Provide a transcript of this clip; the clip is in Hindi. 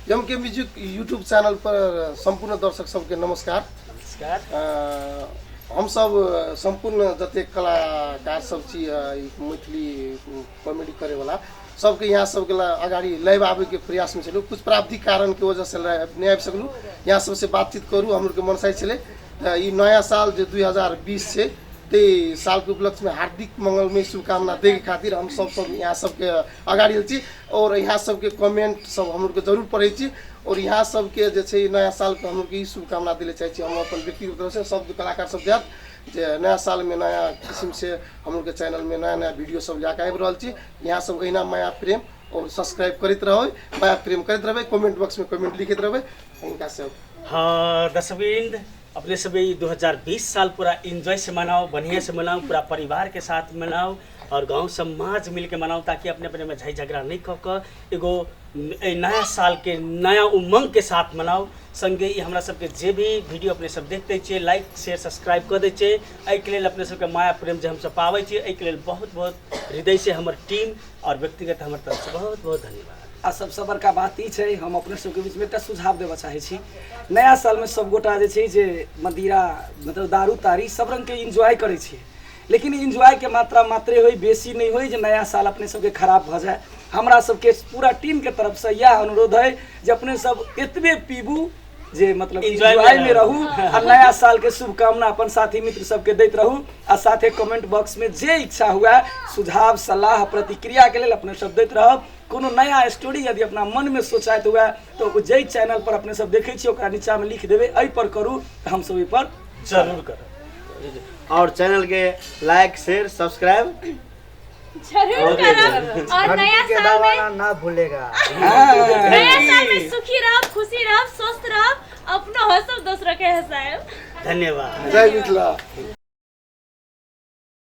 एमके म्यूजिक यूट्यूब चैनल पर संपूर्ण दर्शक सबके नमस्कार। हम सब संपूर्ण जते कलाकार सब छी मैथिली कॉमेडी करे वाला सबके यहाँ सबके अगाडि लाइव आवे के प्रयास में चलू। कुछ प्राप्ति कारण के वजह से नहीं आ सकलू। यहाँ सबसे बातचीत करूँ हम लोग के मनसाई चले। ये नया साल जो 2020 से ते साल के उपलक्ष्य में हार्दिक मंगलमय शुभकामना दे के खातिर हम सब यहाँ सबके अगाडि छी और यहाँ सबके कमेंट सब हम लोग के जरूर पढ़े छी और यहाँ सबके जे नया साल के हम लोग के शुभकामना दिले चाहे हम अपन व्यक्तिगत तरफ से सब कलाकार सब देत जे नया साल में नया किस्म से हम लोग के चैनल में नया नया वीडियो सब जाके आबि रहल छी। यहाँ सब अहिना माया प्रेम और सब्सक्राइब करते रहो, माया प्रेम करते रहे, कमेंट बॉक्स में कमेंट लिखते रहे इनका सब। हाँ दर्शकवृंद, अपने सभी 2020 साल पूरा एंजॉय से मनाओ, बढ़िया से मनाओ, पूरा परिवार के साथ मनाओ और गांव समाज मिल के मनाओ ताकि अपने अपने में झई झगड़ा नहीं कर एगो नया साल के नया उमंग के साथ मनाओ। संगे हमरा सबके जे भी वीडियो अपने सब देखते छे लाइक शेयर सब्सक्राइब कर दे छे। एहि के लेल अपने सबके माया प्रेम जे हम सब पावे छे एहि के लेल बहुत बहुत हृदय से हमर टीम और व्यक्तिगत हमर तरफ से बहुत बहुत धन्यवाद। आ सबसे बड़का बात ई छै हम अपने सबके बीच में एकटा सुझाव देबऽ चाहै छी। नया साल में सब गोटा जे छै जे मदिरा मतलब दारू तारी सब रंग के एंजॉय करै छी, लेकिन एंजॉय के मात्रा मात्रे होई, बेसी नहीं होई जे नया साल अपने सबके खराब भ जाए। हमरा सबके पूरा टीम के तरफ से यह अनुरोध है जे अपने सब एतबे पीबू जे मतलब एंजॉय में रहू और नया साल के शुभकामना अपन साथी मित्र सबके दैत रहू आ साथे कमेंट बॉक्स में जे इच्छा हुआ सुझाव सलाह प्रतिक्रिया के लिए अपने सब दैत रहब। कोनो नया स्टोरी यदि अपना मन में सोचाइत हुआ तो जय चैनल पर अपने सब देखे छी ओकरा नीचा में लिख देवे एहि पर करू हम सब पर जरूर करब और चैनल के लाइक शेयर सब्सक्राइब जरूर करब और नया साल में ना भूलेगा। नया साल में सुखी रहो, खुशी रहो, स्वस्थ रहो, अपनो हंसब दूसरा के हंसाएब। धन्यवाद। जय मिथिला।